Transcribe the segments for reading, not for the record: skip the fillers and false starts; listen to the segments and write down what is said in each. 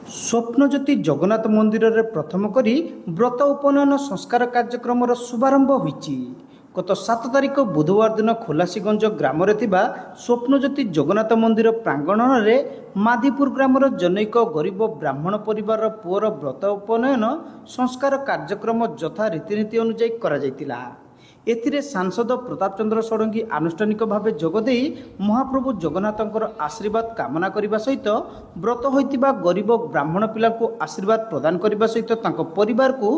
ସ୍ୱପ୍ନଜ୍ୟୋତି ଜଗନ୍ନାଥ ମନ୍ଦିରରେ ପ୍ରଥମ କରି ବ୍ରତ ଉପନୟନ ସଂସ୍କାର କାର୍ଯ୍ୟକ୍ରମର ଶୁଭାରମ୍ଭ ହୋଇଛି। ଗତ 7 ତାରିଖ ବୁଧବାର ଦିନ ଖୋଲାସିଗଞ୍ଜ ଗ୍ରାମରେ ଥିବା ସ୍ୱପ୍ନଜ୍ୟୋତି ଜଗନ୍ନାଥ ମନ୍ଦିର ପ୍ରାଙ୍ଗଣରେ ମାଧିପୁର ଗ୍ରାମର ଜନୈକ ଗରିବ ବ୍ରାହ୍ମଣ ପରିବାରର ପୁଅର ବ୍ରତ ଉପନୟନ ସଂସ୍କାର କାର୍ଯ୍ୟକ୍ରମ ଯଥା ରୀତିନୀତି ଅନୁଯାୟୀ କରାଯାଇଥିଲା। ଏଥିରେ ସାଂସଦ ପ୍ରତାପ ଚନ୍ଦ୍ର ଷଡ଼ଙ୍ଗୀ ଆନୁଷ୍ଠାନିକ ଭାବେ ଯୋଗଦେଇ ମହାପ୍ରଭୁ ଜଗନ୍ନାଥଙ୍କର ଆଶୀର୍ବାଦ କାମନା କରିବା ସହିତ ବ୍ରତ ହୋଇଥିବା ଗରିବ ବ୍ରାହ୍ମଣ ପିଲାଙ୍କୁ ଆଶୀର୍ବାଦ ପ୍ରଦାନ କରିବା ସହିତ ତାଙ୍କ ପରିବାରକୁ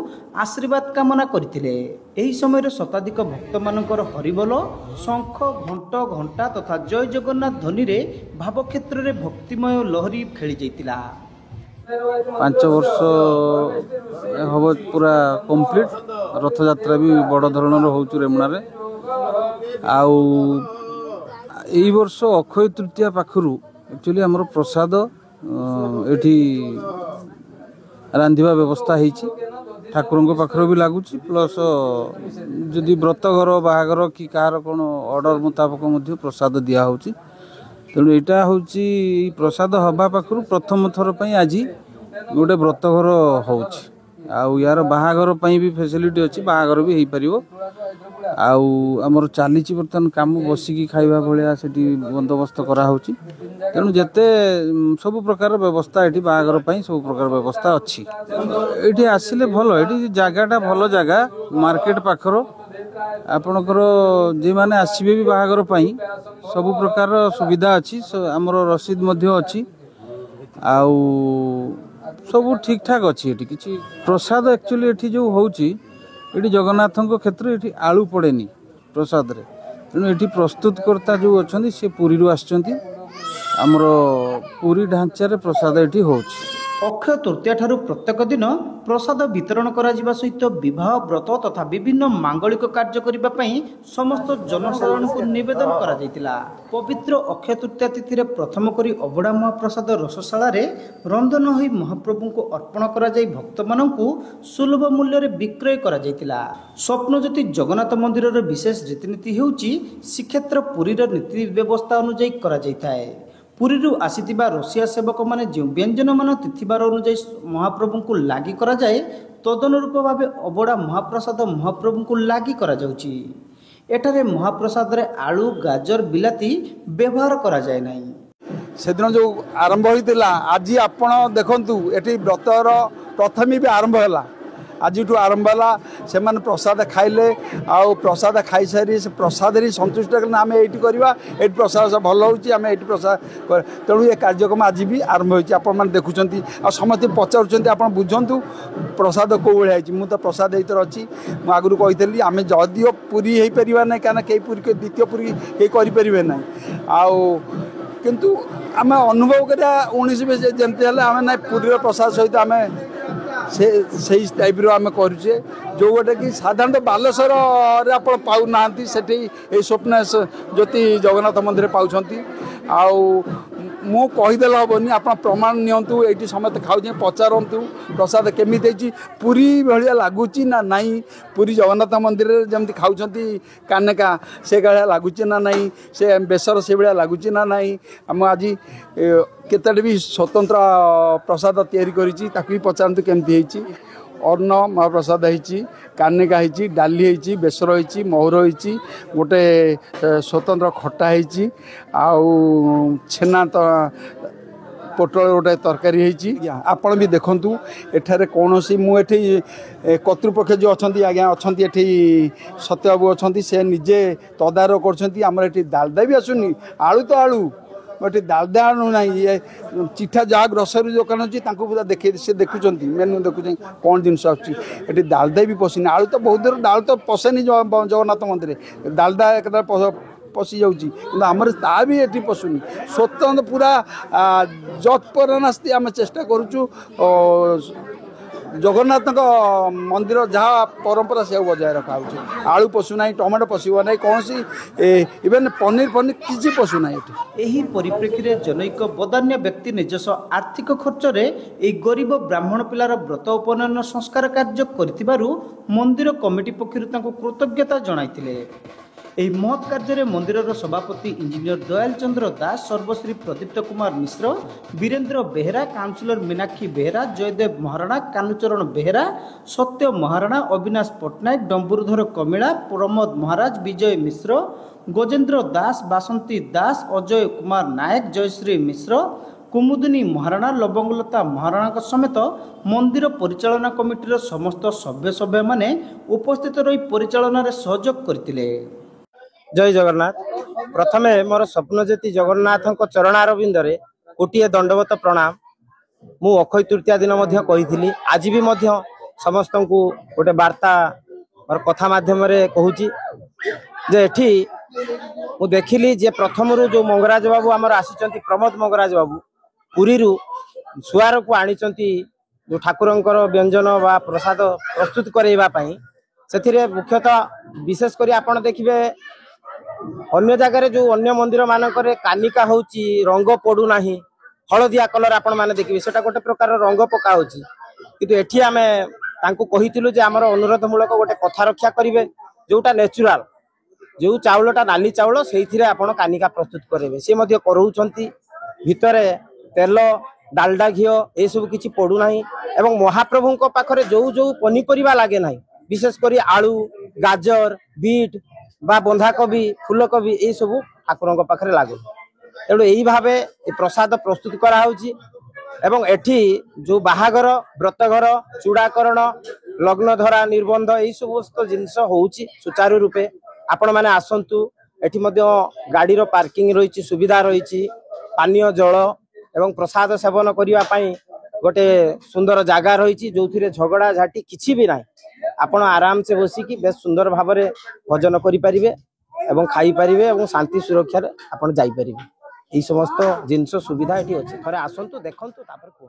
ଆଶୀର୍ବାଦ କାମନା କରିଥିଲେ। ଏହି ସମୟରେ ଶତାଧିକ ଭକ୍ତମାନଙ୍କର ହରିବୋଲ, ଶଙ୍ଖ, ଘଣ୍ଟ, ଘଣ୍ଟା ତଥା ଜୟ ଜଗନ୍ନାଥ ଧ୍ୱନିରେ ଭାବକ୍ଷେତ୍ରରେ ଭକ୍ତିମୟ ଲହରୀ ଖେଳିଯାଇଥିଲା। 5 ବର୍ଷ ହବ पूरा कंप्लीट रथयात्रा भी बड़ धरणर होचु रेमुणारे। आउ एई वर्ष अक्षय तृतीया पाखरु एक्चुअली हमर प्रसाद एठी रांधिबा व्यवस्था ହେଇଛି। ठाकुरଙ୍କ पाखर भी लागुची प्लस जदि व्रतघर बाहागर कि काହାର कोन ऑर्डर मुताबिक मध्ये प्रसाद दिया होची। तेणु एटा होची प्रसाद हवा पाखरु प्रथम थर पई आजी गोटे व्रतघर होची। आउ यार बाहागर पई भी फैसिलिटी अछि, बाहागर भी हेई परिवो। आउ हमर चालीची बर्तन काम बसिकी खाइबा भलिया सेठी बंदोबस्त करा होची। तेणु जते सब प्रकार व्यवस्था एठी बाहागर पई सब प्रकार व्यवस्था अछि। एठी आसिले भलो, एठी जागाटा भलो जागा, मार्केट पाखर आपणकर जे माने आसीबे भी बाहागर पई सब प्रकार सुविधा अछि। हमर रसीद मध्ये अछि। आउ सब ठीक ठाक अच्छी। ये किसी प्रसाद एक्चुअली ये जो होची ये जगन्नाथों क्षेत्र ये आलू पड़ेनी प्रसाद रे। तेणु ये प्रस्तुतकर्ता जो अच्छा सी पुरी आसचंती आमर पुरी ढांचारे प्रसाद ये होची। अक्षय तृतीया ठारू प्रत्येक दिन प्रसाद वितरण करा जिबा सहित विवाह व्रत तथा विभिन्न मांगलिक कार्य करिबा पई समस्त जनसाधारण को निवेदन करा जायतिला। पवित्र अक्षय तृतीया तिथि रे प्रथम करी अबड़ा महाप्रसाद रसशाला रे रंधन होई महाप्रभु को अर्पण करा जाय भक्त माननकु सुलभ मूल्य रे विक्रय करा जायतिला। स्वप्नज्योति जगन्नाथ मंदिर रे विशेष रीतिनीति हेउची श्रीक्षेत्र पुरी रे नीति व्यवस्था अनुଯାୟୀ करा जायताय। पुरीरू आसीथिबा रसिया सेवक माने जो व्यंजन मान तिथिबार अनुଯାୟୀ महाप्रभु को लागि करा जाए तदनुरूप भावे अबड़ा महाप्रसाद महाप्रभु को लागि करा जाउची। एठारे महाप्रसाद रे आलू, गाजर, बिलाती व्यवहार करा जाए नाही। सेदिन जो आरंभ होइतिला आज आपण देखंतु एठी व्रतर प्रथमी भी आरंभ होला। आज आरंभ है से प्रसाद खाइले आउ प्रसाद खाई सारी से प्रसाद ही संतुष्ट आम ये करवा ये प्रसाद भल हो प्रसाद। तेणु ये कार्यक्रम आज भी आरंभ होती आप देखुं आ समस्त पचार आप बुझंतु प्रसाद कौ भाई मुझे प्रसाद ये अच्छी मुझे आगुरी कही आम जदिव पूरी हो पार ना क्या कई पूरी द्वितीय पूरी कई करें ना आउ किंतु आम अनुभव करा 19 जमती आम ना पूरी प्रसाद सहित आम से टाइप आम करुचे जो गोटे कि साधारण बालेश्वर आप पाऊना से स्वप्न ज्योति जगन्नाथ मंदिर पाँच मु कहीदेल हेनी आप प्रमाण नियंतु ये समस्त खाऊ पचारतु प्रसाद केमी पूरी भाया लगुच ना नाई पूरी जगन्नाथ मंदिर जमी खाऊँ कानेका से भाया लगुच ना नाई से बेसर से भाया लगुच ना नाई आम आज केतटे भी स्वतंत्र प्रसाद तैयारी करी पचारतु केमती अन्न महाप्रसाद होती कानिका होती डाली होती बेसर होती महूर होती गोटे स्वतंत्र खटा होती आउ छेना तो पोटल गोटे तरकारी होती आपण भी देखु एठारे कौन सी मुझे कर्तृपक्ष जो अच्छा आज्ञा अच्छा ये सत्यबाबू अच्छा से निजे तदारख कर डालडा भी आसुनी आलू तो आलू गोटे डालडा आणु ना ये चिठा जहाँ ग्रोसरी दुकान अच्छी पूरा देखे से देखुं मेनू देखुं कौन जिनस आठी डालडा भी पशुनी आलू तो बहुत दूर डाल तो पशेनी जगन्नाथ मंदिर डालडा एक पशि जामर ता भी ये पशुनी स्वतंत्र पूरा जत्पर नास्ती आम चेष्टा करुचु जगन्नाथ मंदिर जहाँ परंपरा से बजाय रखा आलू पशुना टमाटो पशु ना कौन सी इवेन पनीर किसी पशुना। यही परिप्रेक्षी में जनैक बदान्य व्यक्ति निजस्व आर्थिक खर्च रे एक गरीब ब्राह्मण पिलार व्रत उपनयन संस्कार कार्य करिथिबारु मंदिर कमिटी पक्षरु तांको कृतज्ञता जणाइथिले। ଏହି ମହତ୍ କାର୍ଯ୍ୟରେ ମନ୍ଦିରର ସଭାପତି ଇଞ୍ଜିନିୟର ଦୟାଲ ଚନ୍ଦ୍ର ଦାସ, ସର୍ବଶ୍ରୀ ପ୍ରଦୀପ୍ତ କୁମାର ମିଶ୍ର, ବୀରେନ୍ଦ୍ର ବେହେରା, କାଉନସିଲର ମୀନାକ୍ଷୀ ବେହେରା, ଜୟଦେବ ମହାରଣା, କାହ୍ନୁଚରଣ ବେହେରା, ସତ୍ୟ ମହାରଣା, ଅବିନାଶ ପଟ୍ଟନାୟକ, ଡମ୍ବୁରୁଧର କମିଳା, ପ୍ରମୋଦ ମହାରାଜ, ବିଜୟ ମିଶ୍ର, ଗଜେନ୍ଦ୍ର ଦାସ, ବାସନ୍ତୀ ଦାସ, ଅଜୟ କୁମାର ନାୟକ, ଜୟଶ୍ରୀ ମିଶ୍ର, କୁମୁଦିନୀ ମହାରଣା, ଲବଙ୍ଗଲତା ମହାରଣାଙ୍କ ସମେତ ମନ୍ଦିର ପରିଚାଳନା କମିଟିର ସମସ୍ତ ସଭ୍ୟମାନେ ଉପସ୍ଥିତ ରହି ପରିଚାଳନାରେ ସହଯୋଗ କରିଥିଲେ। जय जगन्नाथ। प्रथमे मोर स्वप्नज्योति जगन्नाथ चरणारविंदरे गोटे दंडवत प्रणाम। मु अक्षय तृतीया दिन कही आज भी समस्त को गोटे वार्ता और कथा माध्यम कहूँ जे एठी मु देखिली जे प्रथम जो मंगराज बाबू आमर आसी प्रमोद मंगराज बाबू पुरी सुआर को आनी जो ठाकुरंकर व्यंजन बा प्रसाद प्रस्तुत करवाई से मुख्यतः विशेषकर आपड़ देखिए अन्य जगह जो अन्य मंदिर मानक कानिका होची रंग पड़ूना हलदिया कलर आपण मैंने देखिए से गोटे प्रकार रंग पका किंतु एठी आमे तांको कहितिलु जे हमर अनुरोधमूलक गोटे कथा रक्षा करेंगे जोटा नेचुराल जो चाउलटा नाली चाउल से आपण कानिका प्रस्तुत करेंगे सी करूछंती भितरे तेल डालडा घी ये सब किसी पड़ूना एवं महाप्रभु पाखरे जो जो पनीपरिया लगे ना विशेषकर आलू गाजर बीट बा बंधाकोबी फूलकोबी ये सब ठाकुर पाखे लागू तेणु यही भाव प्रसाद प्रस्तुत कराऊँगी एवं एठी जो बाहागर व्रतघर चूड़ाकरण लग्नधरा निबंध यही समस्त जिनस होउची सुचारू रूपे आपण मैंने आसतु एठी मध्य गाड़ीर पार्किंग रही सुविधा रही पानीय जल एवं प्रसाद सेवन करने गोटे सुंदर जगह रही जो झगड़ा झाटी किसी भी ना आपण आराम से बसिकी बेस सुंदर भाव में भजन करें एवं खाई पारे और शांति सुरक्षा आपड़ जापर यही समस्त जिनस सुविधा ये अच्छे थे आसतु देखु तापर कह।